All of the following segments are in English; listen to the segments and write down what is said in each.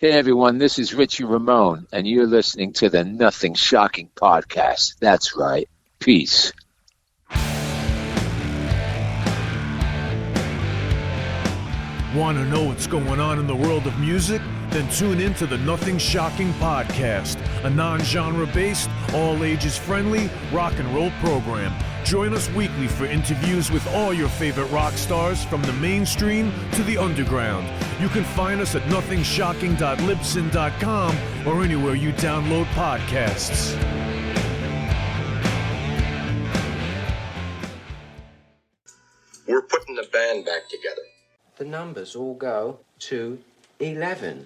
Hey everyone, this is Richie Ramone, and you're listening to the Nothing Shocking podcast. That's right. Peace. Want to know what's going on in the world of music? Then tune in to the Nothing Shocking podcast, a non-genre based, all ages friendly rock and roll program. Join us weekly for interviews with all your favorite rock stars from the mainstream to the underground. You can find us at nothingshocking.libsyn.com or anywhere you download podcasts. We're putting the band back together. The numbers all go to 11.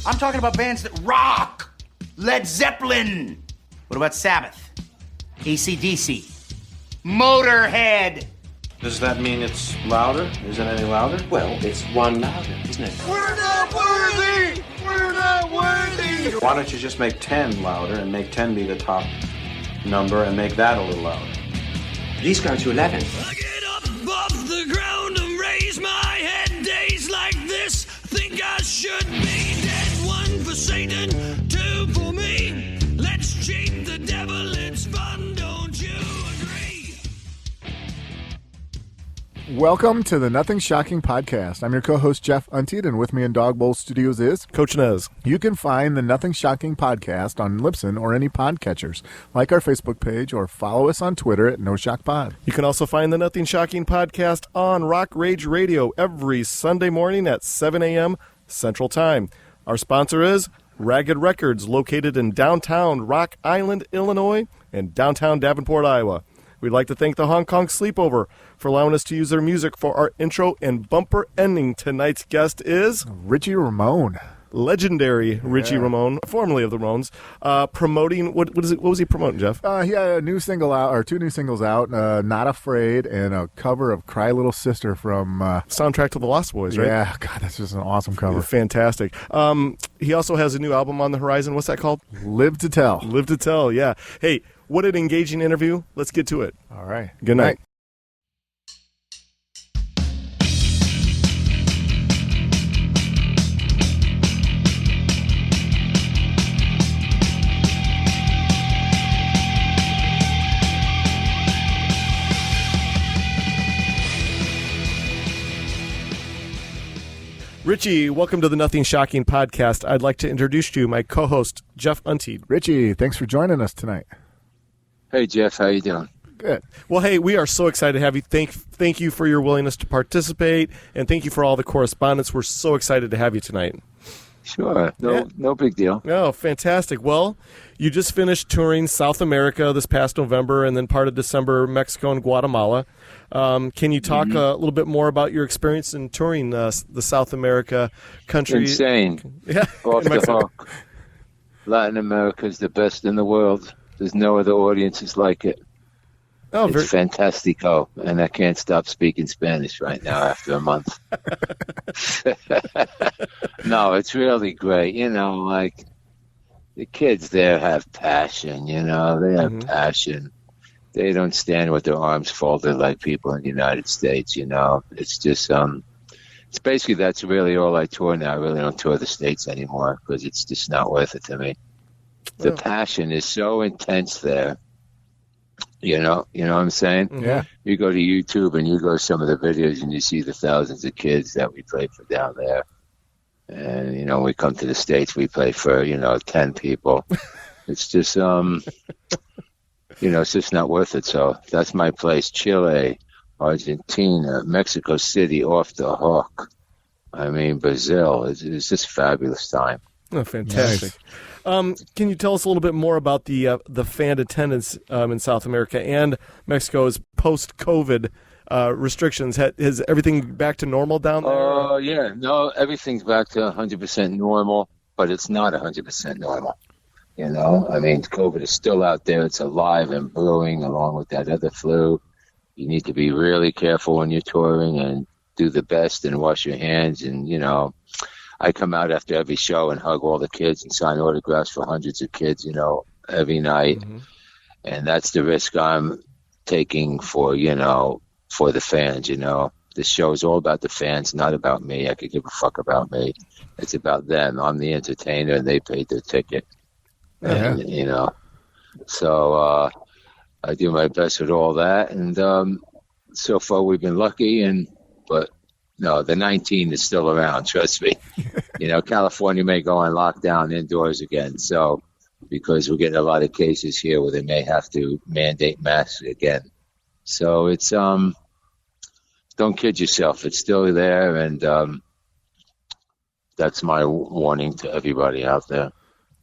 I'm talking about bands that rock. Led Zeppelin. What about Sabbath? AC/DC. Motorhead. Does that mean it's louder? Is it any louder? Well, it's one louder, isn't it? We're not worthy. We're not worthy. Why don't you just make 10 louder and make 10 be the top number and make that a little louder? These go to 11. I get up off the ground and raise my head. Days like this, think I should be dead. One for Satan, two for me. Let's cheat the devil, it's fun, don't you agree? Welcome to the Nothing Shocking podcast. I'm your co-host, Jeff Untied, and with me in Dog Bowl Studios is Coach Nez. You can find the Nothing Shocking podcast on Libsyn or any podcatchers. Like our Facebook page or follow us on Twitter at NoShockPod. You can also find the Nothing Shocking podcast on Rock Rage Radio every Sunday morning at 7 a.m. Central Time. Our sponsor is Ragged Records, located in downtown Rock Island, Illinois, and downtown Davenport, Iowa. We'd like to thank the Hong Kong Sleepover for allowing us to use their music for our intro and bumper ending. Tonight's guest is Richie Ramone. Legendary Richie Ramone, formerly of the Ramones, promoting what was he promoting, Jeff? He had a new single out, or two new singles out, Not Afraid, and a cover of Cry Little Sister from Soundtrack to the Lost Boys, right? Yeah, God, that's just an awesome cover. Fantastic. He also has a new album on the horizon. What's that called? Live to Tell. Live to Tell, yeah. Hey, what an engaging interview. Let's get to it. All right. Good night. Richie, welcome to the Nothing Shocking podcast. I'd like to introduce to you my co-host, Jeff Untied. Richie, thanks for joining us tonight. Hey Jeff, how you doing? Good. Well, hey, we are so excited to have you. Thank you for your willingness to participate, and thank you for all the correspondence. We're so excited to have you tonight. Sure. No big deal. Oh, fantastic. Well, you just finished touring South America this past November and then part of December, Mexico and Guatemala. Can you talk a little bit more about your experience in touring the South America country? Insane. Yeah. Off the hook. Latin America is the best in the world. There's no other audiences like it. Oh, it's fantastico, and I can't stop speaking Spanish right now after a month. No, it's really great. You know, like, the kids there have passion, you know. They have passion. They don't stand with their arms folded like people in the United States, you know. It's just, it's basically, that's really all I tour now. I really don't tour the States anymore because it's just not worth it to me. The passion is so intense there. You know what I'm saying? Yeah. You go to YouTube and you go to some of the videos and you see the thousands of kids that we play for down there. And, you know, when we come to the States, we play for, 10 people. It's just, it's just not worth it. So that's my place. Chile, Argentina, Mexico City, off the hook. I mean, Brazil. It's just a fabulous time. Oh, fantastic. Nice. Can you tell us a little bit more about the fan attendance in South America and Mexico's post-COVID restrictions? Is everything back to normal down there? Yeah. No, everything's back to 100% normal, but it's not 100% normal. You know, I mean, COVID is still out there. It's alive and brewing along with that other flu. You need to be really careful when you're touring and do the best and wash your hands and, I come out after every show and hug all the kids and sign autographs for hundreds of kids, every night. Mm-hmm. And that's the risk I'm taking for the fans, the show is all about the fans, not about me. I could give a fuck about me. It's about them. I'm the entertainer, and they paid their ticket. Yeah. And, so I do my best with all that. And so far we've been lucky. But no, the 19 is still around. Trust me. California may go on lockdown indoors again. So because we're getting a lot of cases here where they may have to mandate masks again. So it's don't kid yourself. It's still there, and that's my warning to everybody out there.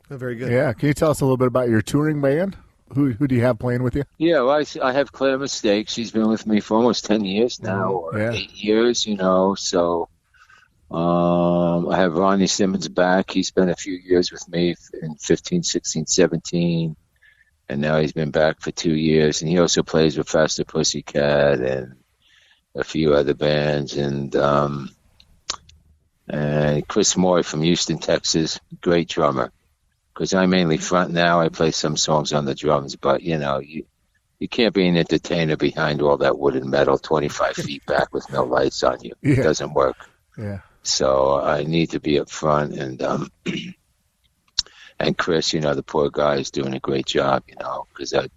Very good. Yeah. Can you tell us a little bit about your touring band? Who do you have playing with you? Yeah, well, I have Claire Mistake. She's been with me for almost 10 years now, or 8 years, So I have Ronnie Simmons back. He spent a few years with me in 15, 16, 17, and now he's been back for 2 years. And he also plays with Faster Pussycat and a few other bands. And Chris Moore from Houston, Texas, great drummer. Because I mainly front now. I play some songs on the drums, but, you can't be an entertainer behind all that wood and metal 25 feet back with no lights on you. Yeah. It doesn't work. Yeah. So I need to be up front, and Chris, the poor guy is doing a great job, because I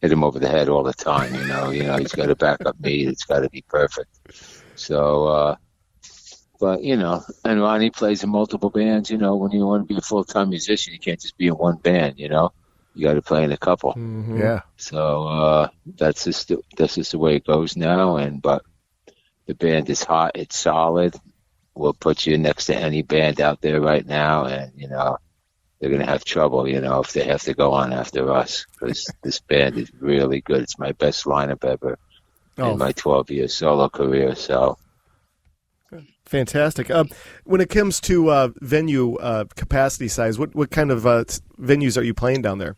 hit him over the head all the time, he's got to back up me. It's got to be perfect. So, but, and Ronnie plays in multiple bands, when you want to be a full-time musician, you can't just be in one band, you got to play in a couple. Mm-hmm. Yeah. So that's just the way it goes now. But the band is hot. It's solid. We'll put you next to any band out there right now, and, they're going to have trouble, if they have to go on after us, because this band is really good. It's my best lineup ever in my 12-year solo career, so... Fantastic. When it comes to venue capacity size, what kind of venues are you playing down there?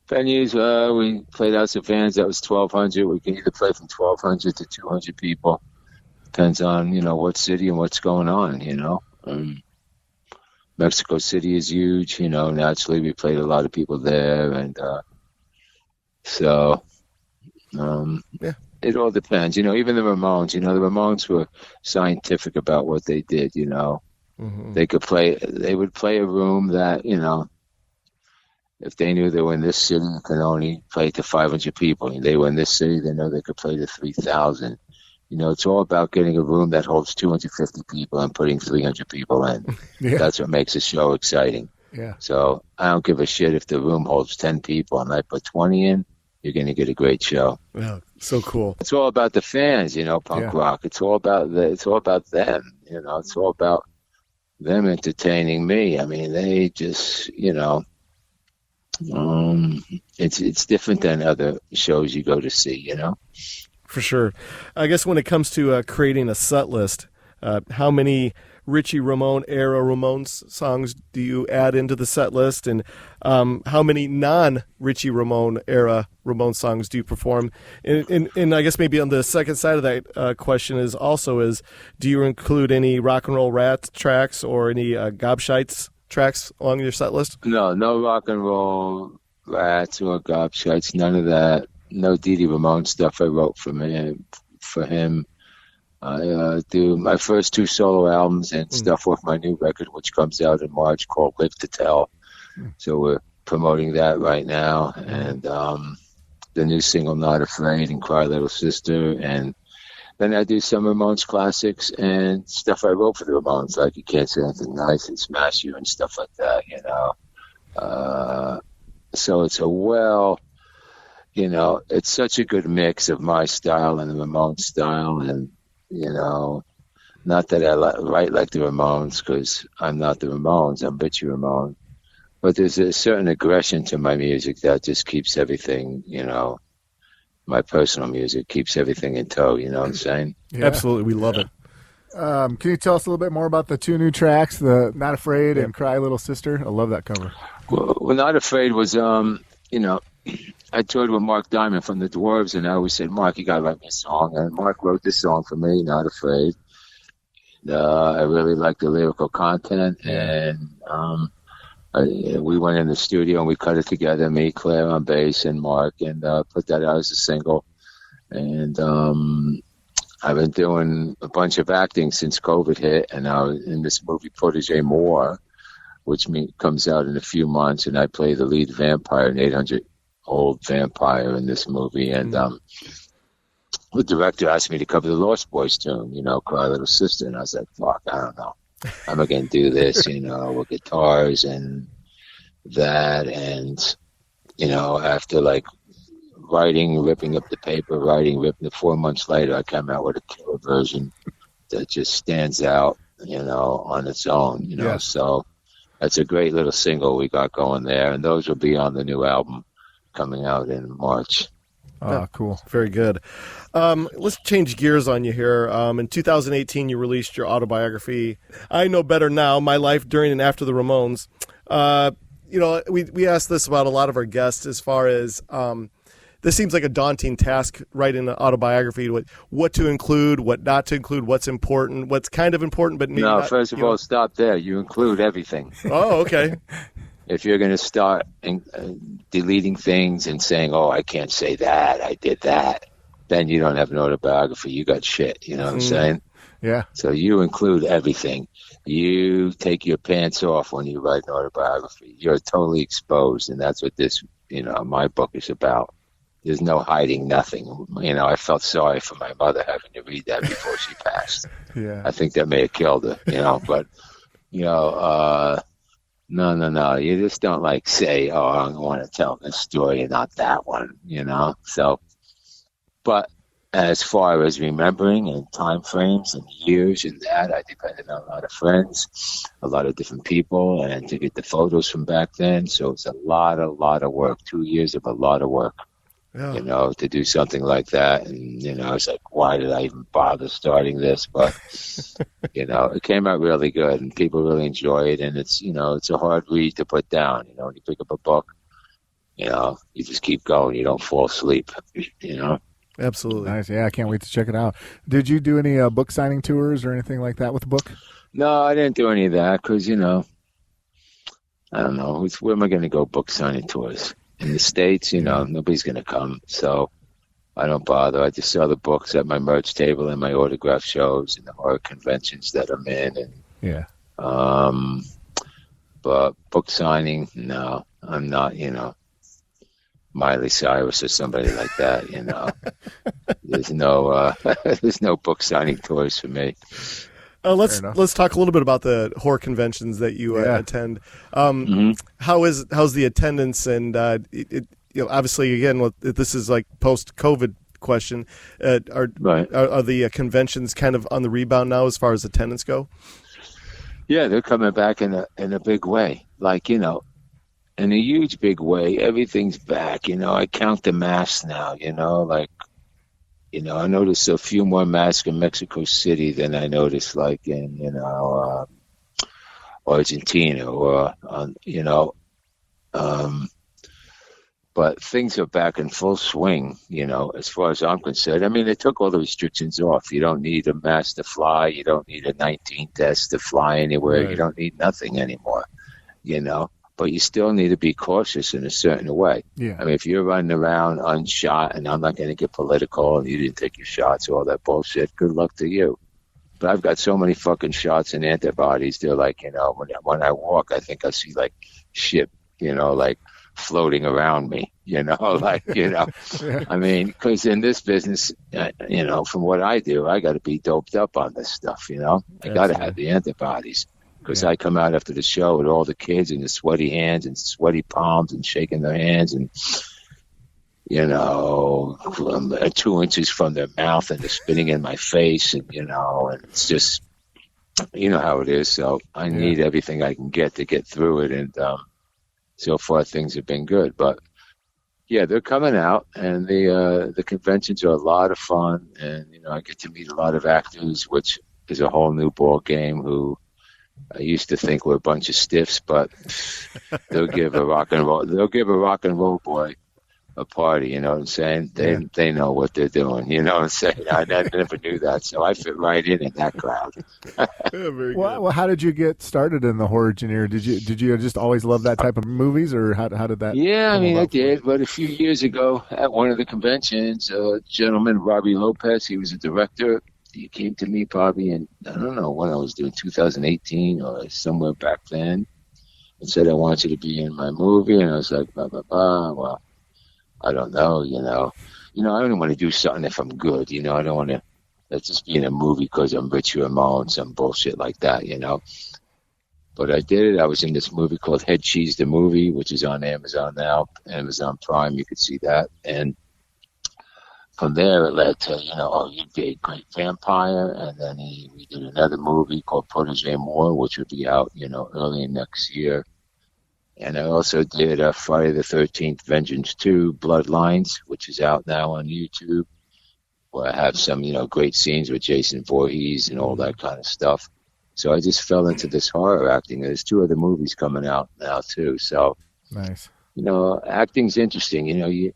Venues, we played out some fans that was 1,200. We can either play from 1,200 to 200 people. Depends on, what city and what's going on, Mexico City is huge, naturally we played a lot of people there. And yeah. It all depends, even the Ramones, the Ramones were scientific about what they did, Mm-hmm. They would play a room that, if they knew they were in this city, you can only play to 500 people. And they were in this city, they know they could play to 3,000. It's all about getting a room that holds 250 people and putting 300 people in. Yeah. That's what makes a show exciting. Yeah. So I don't give a shit if the room holds 10 people and I put 20 in. You're going to get a great show. Wow, so cool. It's all about the fans, punk rock. It's all about them. It's all about them entertaining me. I mean, they just, it's different than other shows you go to see, For sure. I guess when it comes to creating a set list, how many Richie Ramone era Ramones songs do you add into the set list, and how many non-Richie Ramone era Ramone songs do you perform? And I guess maybe on the second side of that question is do you include any Rock and Roll Rat tracks or any Gobshites tracks along your set list? No Rock and Roll Rats or Gobshites, none of that. No Dee Dee Ramone stuff I wrote for him. I do my first 2 solo albums and stuff off my new record, which comes out in March, called Live to Tell. So we're promoting that right now. And the new single, Not Afraid, and Cry Little Sister. And then I do some Ramones classics and stuff I wrote for the Ramones, like You Can't Say Anything Nice and Smash You and stuff like that, So it's it's such a good mix of my style and the Ramones style. And not that I write like the Ramones, because I'm not the Ramones, I'm Richie Ramone. But there's a certain aggression to my music that just keeps everything, my personal music keeps everything in tow, you know what I'm saying? Yeah. Absolutely, we love it. Can you tell us a little bit more about the 2 new tracks, the Not Afraid and Cry Little Sister? I love that cover. Well, Not Afraid was, I toured with Mark Diamond from the Dwarves, and I always said, Mark, you got to write me a song. And Mark wrote this song for me, Not Afraid. I really like the lyrical content, and we went in the studio and we cut it together, me, Claire on bass, and Mark, and put that out as a single. And I've been doing a bunch of acting since COVID hit, and I was in this movie Protege More, which comes out in a few months, and I play the lead vampire, an 800-old vampire in this movie. And the director asked me to cover the Lost Boys tune, Cry Little Sister, and I was like, fuck, I don't know. I'm not going to do this, with guitars and that, and, after, like, writing, ripping up the paper, ripping it 4 months later, I came out with a killer version that just stands out, on its own, Yeah. So that's a great little single we got going there, and those will be on the new album coming out in March. Oh, cool. Very good. Let's change gears on you here. In 2018, you released your autobiography, I Know Better Now, My Life During and After the Ramones. We asked this about a lot of our guests as far as this seems like a daunting task, writing an autobiography, what to include, what not to include, what's important, what's kind of important, but maybe not. First of all, stop there. You include everything. Oh, okay. If you're going to start deleting things and saying, oh, I can't say that, I did that, then you don't have an autobiography. You got shit. You know what I'm saying? Yeah. So you include everything. You take your pants off when you write an autobiography. You're totally exposed, and that's what this, my book is about. There's no hiding nothing. I felt sorry for my mother having to read that before she passed. Yeah. I think that may have killed her, but, no. You just don't say, oh, I want to tell this story and not that one, So, but as far as remembering and time frames and years and that, I depended on a lot of friends, a lot of different people, and to get the photos from back then. So it's a lot of work, 2 years of a lot of work. Yeah. To do something like that. And, it's like, why did I even bother starting this? But, it came out really good and people really enjoy it. And it's, it's a hard read to put down. When you pick up a book, you just keep going. You don't fall asleep, Absolutely. Nice. Yeah, I can't wait to check it out. Did you do any book signing tours or anything like that with the book? No, I didn't do any of that because, I don't know. Where am I going to go book signing tours? In the States, nobody's going to come. So I don't bother. I just sell the books at my merch table and my autograph shows and the horror conventions that I'm in. And, yeah. But book signing, no, I'm not, Miley Cyrus or somebody like that, There's no book signing tours for me. Let's talk a little bit about the horror conventions that you attend. How's the attendance? And obviously, again, this is like post-COVID question. Are the conventions kind of on the rebound now as far as attendance go? Yeah, they're coming back in a big way. In a huge big way. Everything's back. I count the masks now. I noticed a few more masks in Mexico City than I noticed in, Argentina or, but things are back in full swing, as far as I'm concerned. I mean, they took all the restrictions off. You don't need a mask to fly. You don't need a 19 test to fly anywhere. Right. You don't need nothing anymore, But you still need to be cautious in a certain way. Yeah. I mean, if you're running around unshot, and I'm not going to get political, and you didn't take your shots, all that bullshit, good luck to you. But I've got so many fucking shots and antibodies. They're like, when I walk, I think I see shit, floating around me, Yeah. I mean, because in this business, from what I do, I got to be doped up on this stuff, I got to have the antibodies. Because I come out after the show with all the kids and the sweaty hands and sweaty palms and shaking their hands and, 2 inches from their mouth and they're spitting in my face and, and it's just, how it is. So I need everything I can get to get through it. And so far things have been good. But, yeah, they're coming out and the conventions are a lot of fun. And, I get to meet a lot of actors, which is a whole new ball game who I used to think were a bunch of stiffs, but they'll give a rock and roll boy a party, you know what I'm saying? They know what they're doing, you know what I'm saying? I never knew that, so I fit right in that crowd. Well, how did you get started in the horror genre? Did you just always love that type of movies, or how did that? Yeah, I mean, I did, but a few years ago at one of the conventions, a gentleman, Robbie Lopez, he was a director. you came to me probably in, I don't know what I was doing, 2018 or somewhere back then, and said, I want you to be in my movie. And I was like, blah, blah, blah. Well, I don't know, I only want to do something if I'm good, I don't want to just be in a movie because I'm Richie Ramone, some bullshit like that, But I did it. I was in this movie called Head Cheese the Movie, which is on Amazon now, Amazon Prime. You could see that. And from there, it led to, you'd be a great vampire. And then we did another movie called Protege Moore, which would be out, early next year. And I also did Friday the 13th, Vengeance 2, Bloodlines, which is out now on YouTube, where I have some, great scenes with Jason Voorhees and all that kind of stuff. So I just fell into this horror acting. There's 2 other movies coming out now, too. So, nice. Acting's interesting. You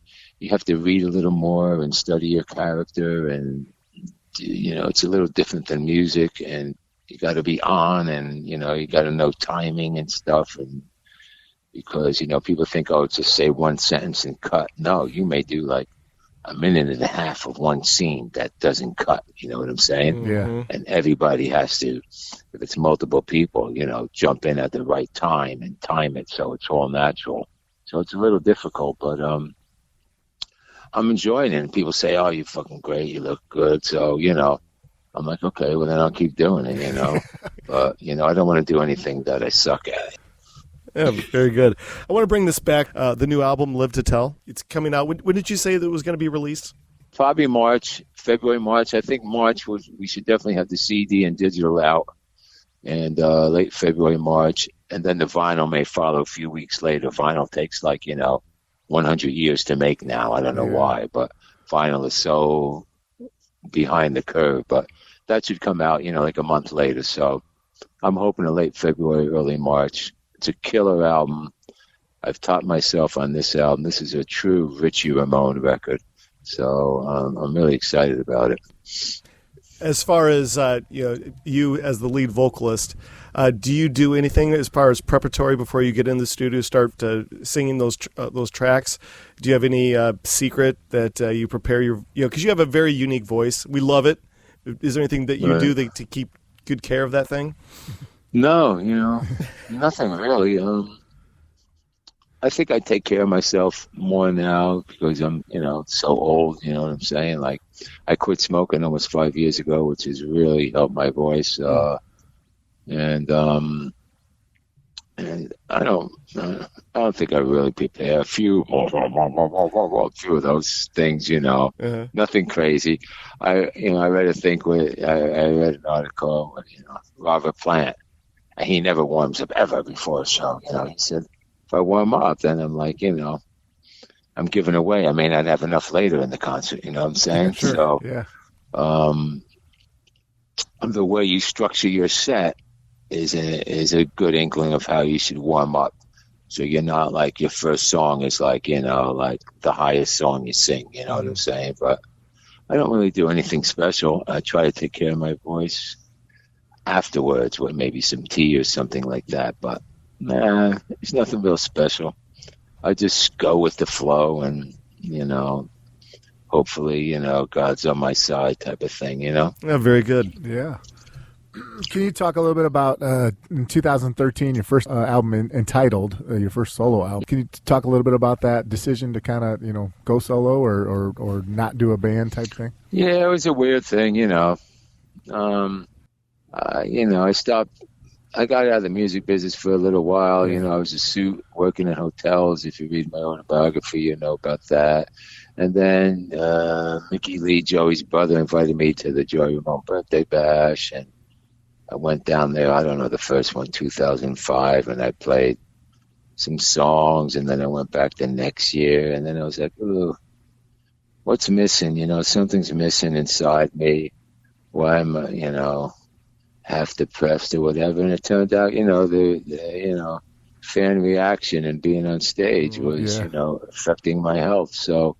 have to read a little more and study your character. And, it's a little different than music. And you got to be on and, you got to know timing and stuff. And because, people think, just say one sentence and cut. No, you may do like a minute and a half of one scene that doesn't cut. You know what I'm saying? Yeah. And everybody has to, if it's multiple people, jump in at the right time and time it so it's all natural. So it's a little difficult, but I'm enjoying it. And people say, oh, you're fucking great. You look good. So, I'm like, okay, well, then I'll keep doing it, But, I don't want to do anything that I suck at. Yeah, very good. I want to bring this back. The new album, Live to Tell. It's coming out. When did you say that it was going to be released? Probably February, March. I think March we should definitely have the CD and digital out, and late February, March, and then the vinyl may follow a few weeks later. Vinyl takes 100 years to make now. I don't know why, but vinyl is so behind the curve. But that should come out, like a month later. So I'm hoping in late February, early March. It's a killer album. I've taught myself on this album. This is a true Richie Ramone record. So I'm really excited about it. As far as you as the lead vocalist, do you do anything as far as preparatory before you get in the studio, start singing those tracks? Do you have any secret that you prepare because you have a very unique voice. We love it. Is there anything that you do to keep good care of that thing? No, nothing really. I think I take care of myself more now because I'm, so old, you know what I'm saying? Like, I quit smoking almost 5 years ago, which has really helped my voice. And I don't think I really prepare a few of those things, nothing crazy. I read a thing I read an article with, Robert Plant. And he never warms up ever before a show. He said, if I warm up, then I'm like, I'm giving away. I may not have enough later in the concert. You know what I'm saying? Sure. So, yeah. The way you structure your set is a good inkling of how you should warm up. So you're not like your first song is like, like the highest song you sing. You know what I'm saying? But I don't really do anything special. I try to take care of my voice afterwards with maybe some tea or something like that, but it's nothing real special. I just go with the flow and hopefully God's on my side type of thing. Yeah, very good. Yeah. Can you talk a little bit about in 2013 your first album entitled your first solo album? Can you talk a little bit about that decision to kind of go solo or not do a band type thing? Yeah, it was a weird thing. I stopped. I got out of the music business for a little while. I was a suit working in hotels. If you read my autobiography, you know about that. And then Mickey Lee, Joey's brother, invited me to the Joey Ramone birthday bash, and I went down there. I don't know, the first one, 2005, and I played some songs, and then I went back the next year, and then I was like, ooh, what's missing? Something's missing inside me. Why am I, half depressed or whatever? And it turned out, the fan reaction and being on stage was, affecting my health. So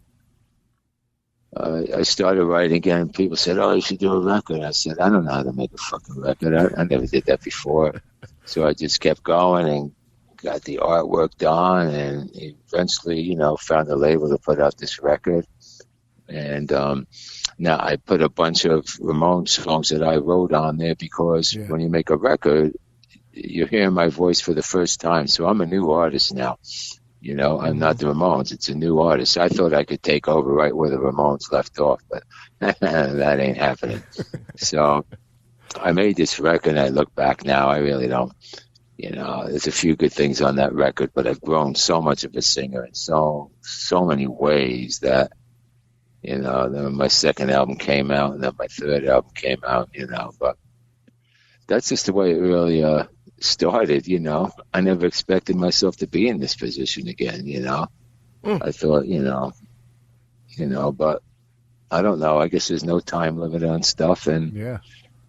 I started writing again. People said, oh, you should do a record. I said, I don't know how to make a fucking record. I never did that before. So I just kept going and got the artwork done, and eventually, found a label to put out this record. And Now, I put a bunch of Ramones songs that I wrote on there because when you make a record, you're hearing my voice for the first time. So I'm a new artist now. You know, I'm not the Ramones. It's a new artist. I thought I could take over right where the Ramones left off, but that ain't happening. So I made this record, and I look back now, I really don't. You know, there's a few good things on that record, but I've grown so much of a singer in so many ways that, you know, then my second album came out, and then my third album came out, you know. But that's just the way it really started, you know. I never expected myself to be in this position again, you know. I thought, you know, but I don't know. I guess there's no time limit on stuff, and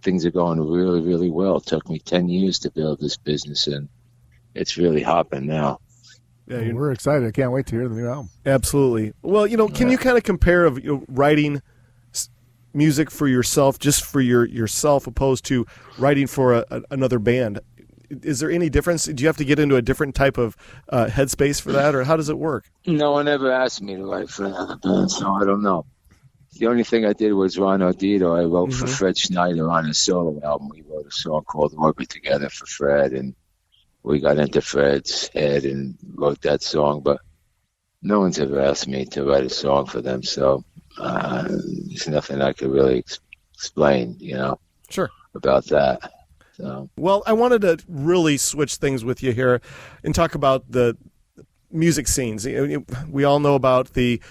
things are going really, really well. It took me 10 years to build this business, and it's really hopping now. Yeah, we're excited. I can't wait to hear the new album. Absolutely. Well, you know, can you kind of compare of writing music for yourself, just for yourself, opposed to writing for another band? Is there any difference? Do you have to get into a different type of headspace for that, or how does it work? No one ever asked me to write for another band, so I don't know. The only thing I did was Ron Odito. I wrote for Fred Schneider on his solo album. We wrote a song called Orbit together for Fred, and we got into Fred's head and wrote that song, but no one's ever asked me to write a song for them, so there's nothing I could really explain, you know, about that. So. Well, I wanted to really switch things with you here and talk about the music scenes. We all know about the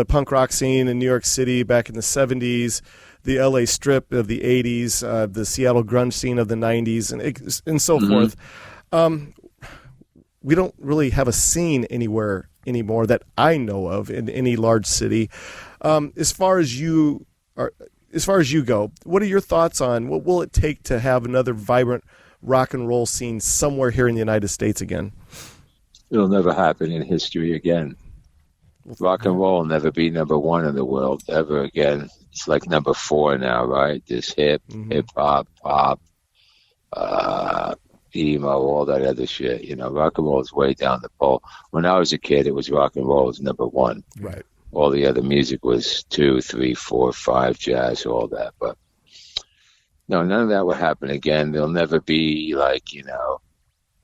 punk rock scene in New York City back in the 70s, the LA Strip of the 80s, the Seattle grunge scene of the 90s, and so forth. We don't really have a scene anywhere anymore that I know of in any large city. As far as you go, what are your thoughts on what will it take to have another vibrant rock and roll scene somewhere here in the United States again? It'll never happen in history again. Rock and roll will never be number one in the world ever again. It's like number 4 now, right? This hip-hop, pop, emo, all that other shit. You know, rock and roll is way down the pole. When I was a kid, it was rock and roll was number 1. Right. All the other music was 2, 3, 4, 5, jazz, all that. But no, none of that will happen again. There'll never be like, you know,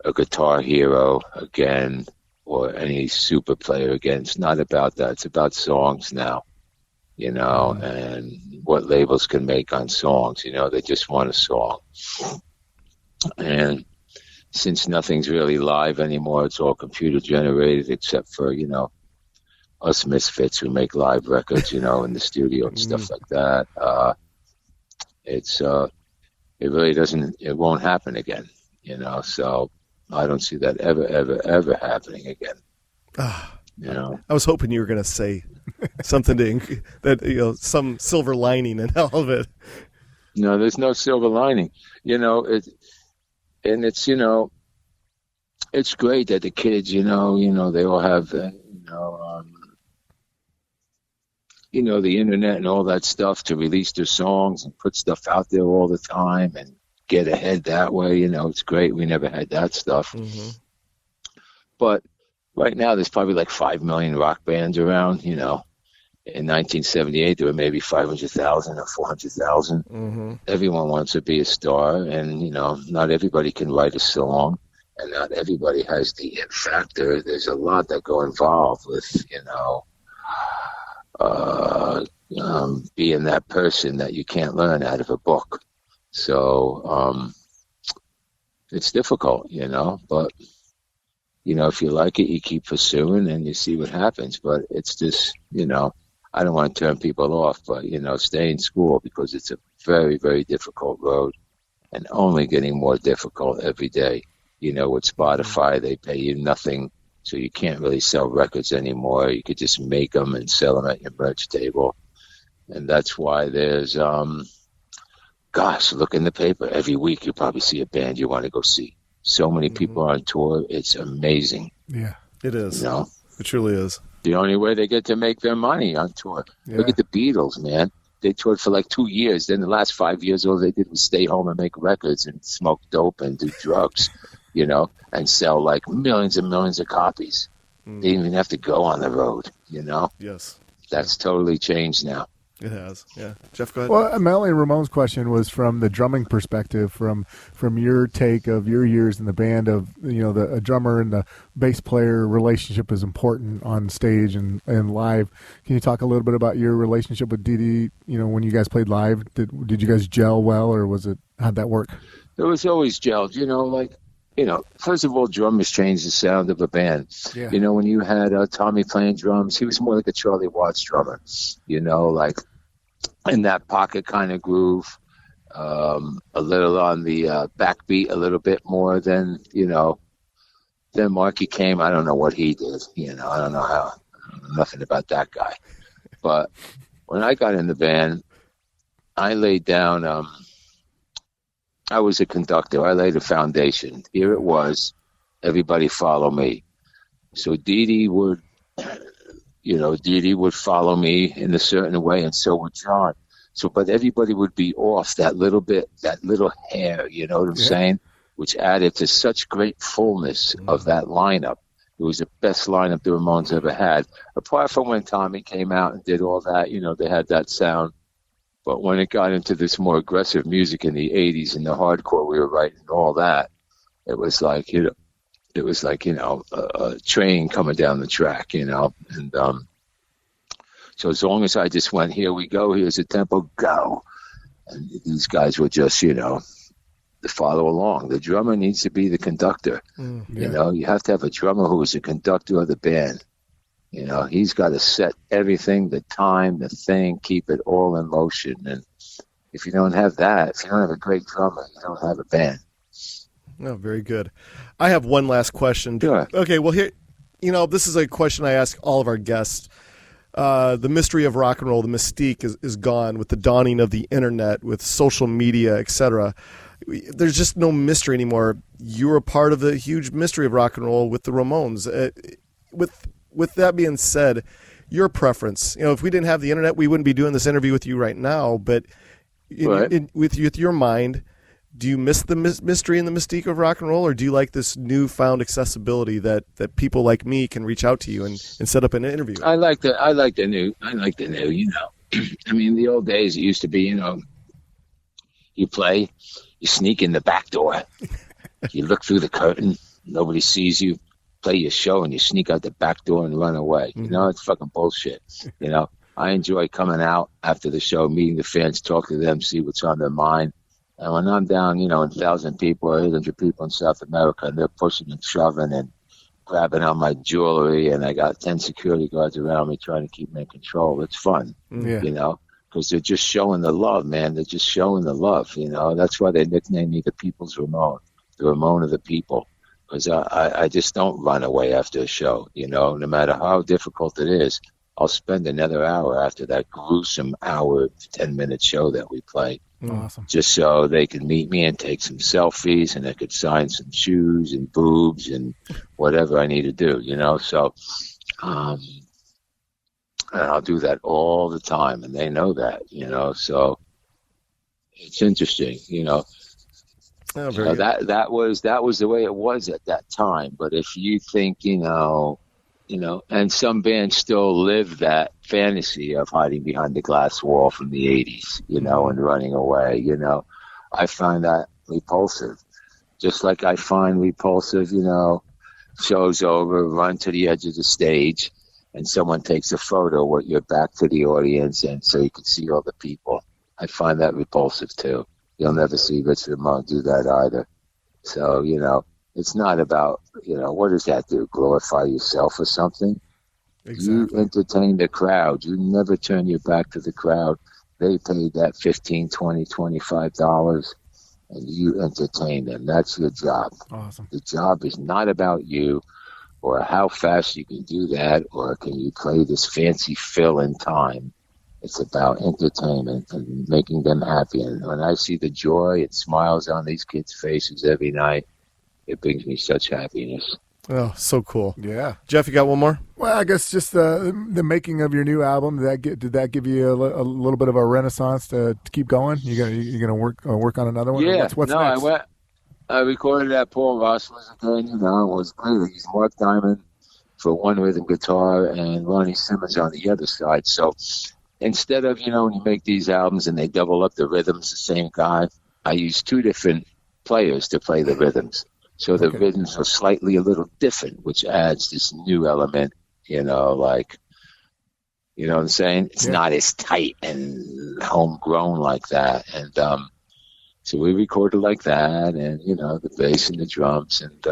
a guitar hero again or any super player again. It's not about that. It's about songs now, you know, and what labels can make on songs. You know, they just want a song. And since nothing's really live anymore, it's all computer generated except for, you know, us misfits who make live records, you know, in the studio and stuff like that. It really it won't happen again, you know, so I don't see that ever happening again. You know, I was hoping you were going to say something that, you know, some silver lining in all of it. No, there's no silver lining, you know, it's, you know, it's great that the kids, you know, they all have, you know, the internet and all that stuff to release their songs and put stuff out there all the time and get ahead that way. You know, it's great. We never had that stuff. But right now there's probably like 5 million rock bands around, you know. In 1978, there were maybe 500,000 or 400,000. Everyone wants to be a star, and, you know, not everybody can write a song, and not everybody has the it factor. There's a lot that go involved with, you know, being that person that you can't learn out of a book. So it's difficult, you know, but, you know, if you like it, you keep pursuing and you see what happens. But it's just, you know, I don't want to turn people off, but, you know, stay in school because it's a very, very difficult road and only getting more difficult every day. You know, with Spotify, they pay you nothing, so you can't really sell records anymore. You could just make them and sell them at your merch table. And that's why there's, gosh, look in the paper. Every week you probably see a band you want to go see. So many people on tour. It's amazing. Yeah, it is. You know? It truly is. The only way they get to make their money on tour. Yeah. Look at the Beatles, man. They toured for like 2 years. Then the last 5 years, all they did was stay home and make records and smoke dope and do drugs, you know, and sell like millions and millions of copies. They didn't even have to go on the road, you know? Yes. That's totally changed now. It has, yeah. Jeff, go ahead. Well, Melanie Ramone's question was from the drumming perspective, from your take of your years in the band of, a drummer and the bass player relationship is important on stage and live. Can you talk a little bit about your relationship with Dee Dee, when you guys played live? Did you guys gel well, or how'd that work? It was always gelled, first of all, drummers change the sound of a band. Yeah. When you had Tommy playing drums, he was more like a Charlie Watts drummer, like in that pocket kind of groove, a little on the backbeat, a little bit more than, then Marky came. I don't know what he did. I don't know nothing about that guy. But when I got in the band, I laid down, I was a conductor. I laid a foundation. Here it was. Everybody follow me. So Dee Dee would follow me in a certain way, and so would John. So, but everybody would be off that little bit, that little hair, you know what I'm saying? Which added to such great fullness of that lineup. It was the best lineup the Ramones ever had. Apart from when Tommy came out and did all that, they had that sound. But when it got into this more aggressive music in the 80s and the hardcore we were writing and all that, it was like, a train coming down the track, and so as long as I just went, here we go, here's the tempo, go. And these guys were just, to follow along. The drummer needs to be the conductor. You have to have a drummer who is a conductor of the band. He's got to set everything, the time, the thing, keep it all in motion. And if you don't have that, if you don't have a great drummer, you don't have a band. Oh, very good. I have one last question. Sure. Okay, well, here, this is a question I ask all of our guests. The mystery of rock and roll, the mystique is gone with the dawning of the internet, with social media, etc. There's just no mystery anymore. You're a part of the huge mystery of rock and roll with the Ramones. With that being said, your preference, if we didn't have the internet, we wouldn't be doing this interview with you right now, but with your mind, do you miss the mystery and the mystique of rock and roll, or do you like this newfound accessibility that people like me can reach out to you and set up an interview? I like the new. I mean, the old days, it used to be, you play, you sneak in the back door, you look through the curtain, nobody sees you, play your show, and you sneak out the back door and run away. It's fucking bullshit. I enjoy coming out after the show, meeting the fans, talk to them, see what's on their mind. And when I'm down, 1,000 people or 800 people in South America, and they're pushing and shoving and grabbing on my jewelry, and I got 10 security guards around me trying to keep me in control. It's fun, because they're just showing the love, man. They're just showing the love, That's why they nicknamed me the People's Ramone, the Ramone of the people, because I just don't run away after a show, no matter how difficult it is. I'll spend another hour after that gruesome hour, 10-minute show that we play. Awesome. Just so they could meet me and take some selfies, and I could sign some shoes and boobs and whatever I need to do, So, and I'll do that all the time, and they know that, So it's interesting, Oh, very good. That was the way it was at that time. But if you think, and some bands still live that fantasy of hiding behind the glass wall from the 80s, and running away, I find that repulsive. Just like I find repulsive, show's over, run to the edge of the stage, and someone takes a photo with your back to the audience, and so you can see all the people. I find that repulsive, too. You'll never see Richie Ramone do that either. So, it's not about, what does that do? Glorify yourself or something? Exactly. You entertain the crowd. You never turn your back to the crowd. They paid that $15, $20, $25, and you entertain them. That's your job. Awesome. The job is not about you or how fast you can do that or can you play this fancy fill in time. It's about entertainment and making them happy. And when I see the joy and smiles on these kids' faces every night, it brings me such happiness. Oh, so cool. Yeah. Jeff, you got one more? Well, I guess just the making of your new album, did that give you a little bit of a renaissance to keep going? You gonna work on another one? Yeah. What's next? I recorded at Paul Rossler's again. It was great. He's Mark Diamond for one rhythm guitar and Ronnie Simmons on the other side. So instead of, when you make these albums and they double up the rhythms, the same guy, I use 2 different players to play the rhythms. So the rhythms are slightly a little different, which adds this new element, like, you know what I'm saying? It's not as tight and homegrown like that. And so we recorded like that, and, the bass and the drums. And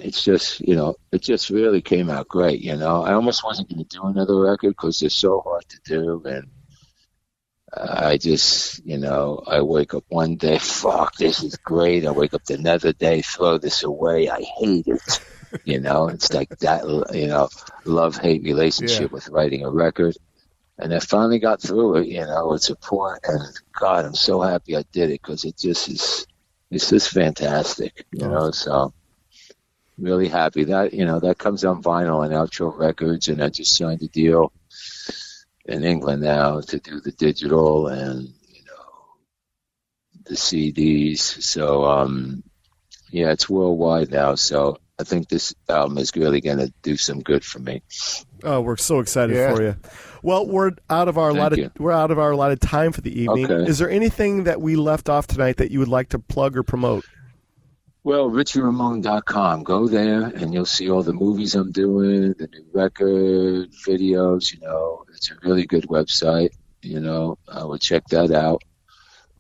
it's just, it just really came out great, I almost wasn't going to do another record because they're so hard to do. And I just, I wake up one day, fuck, this is great. I wake up the another day, throw this away. I hate it. It's like that, love-hate relationship with writing a record. And I finally got through it, with support. And God, I'm so happy I did it because it's just fantastic, so really happy that, that comes on vinyl and Outro Records. And I just signed a deal in England now to do the digital and, the CDs. So, it's worldwide now. So I think this album is really going to do some good for me. Oh, we're so excited for you. Well, we're out of our allotted time for the evening. Okay. Is there anything that we left off tonight that you would like to plug or promote? Well, RichieRamone.com. Go there and you'll see all the movies I'm doing, the new record, videos, It's a really good website, I would check that out.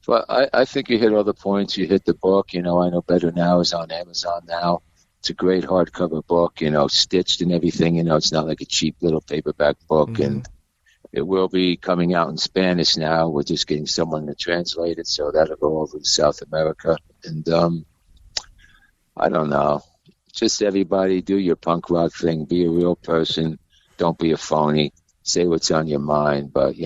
But I think you hit all the points. You hit the book, I Know Better Now is on Amazon now. It's a great hardcover book, stitched and everything. It's not like a cheap little paperback book. Mm-hmm. And it will be coming out in Spanish now. We're just getting someone to translate it, so that'll go over to South America. And I don't know. Just everybody do your punk rock thing. Be a real person. Don't be a phony. Say what's on your mind. But,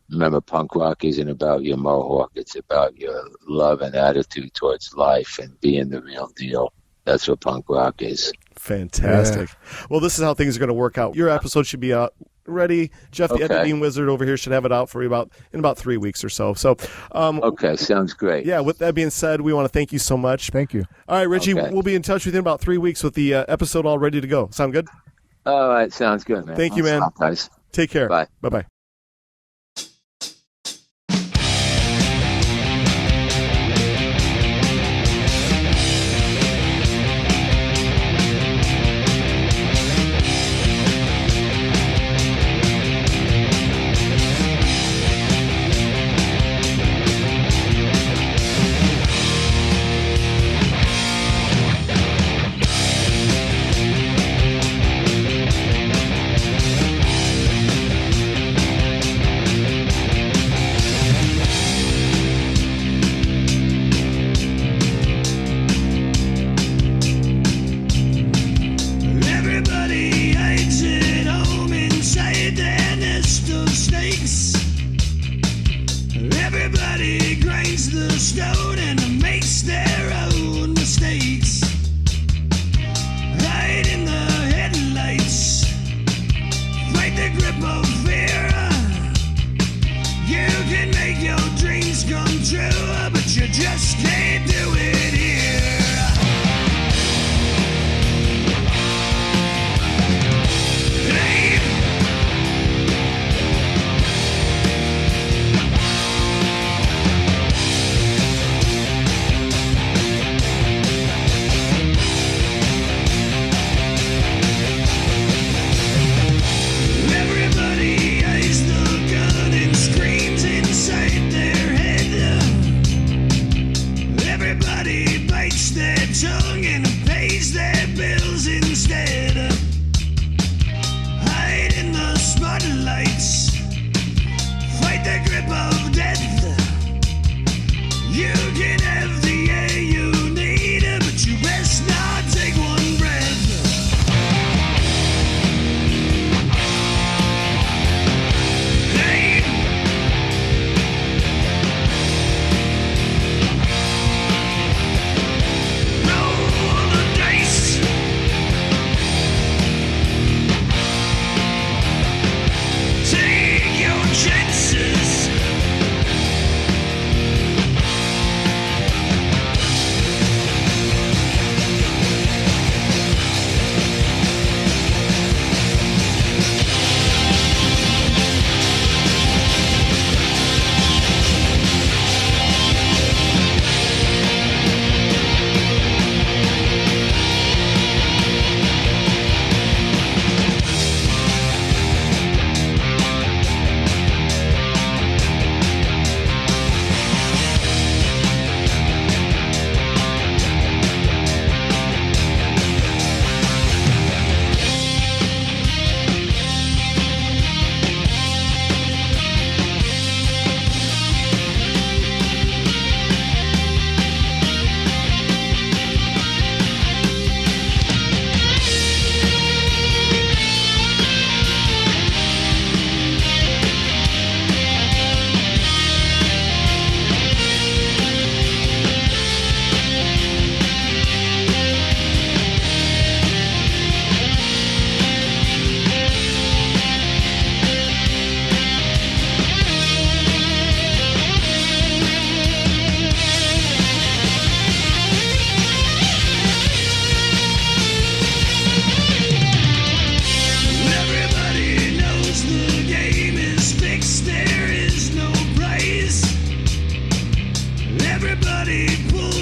remember, punk rock isn't about your mohawk. It's about your love and attitude towards life and being the real deal. That's what punk rock is. Fantastic. Yeah. Well, this is how things are going to work out. Your episode should be out ready. Jeff, the editing wizard over here, should have it out for you in about 3 weeks or so. So, okay, sounds great. Yeah, with that being said, we want to thank you so much. Thank you. All right, Richie, we'll be in touch with you in about 3 weeks with the episode all ready to go. Sound good? All right, sounds good, man. Thank you, man. Guys. Take care. Bye. Bye-bye.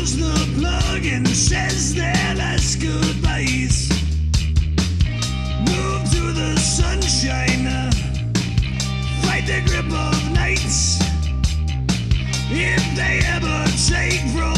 pulls the plug and says their last goodbyes. Move to the sunshine, fight the grip of nights. If they ever take from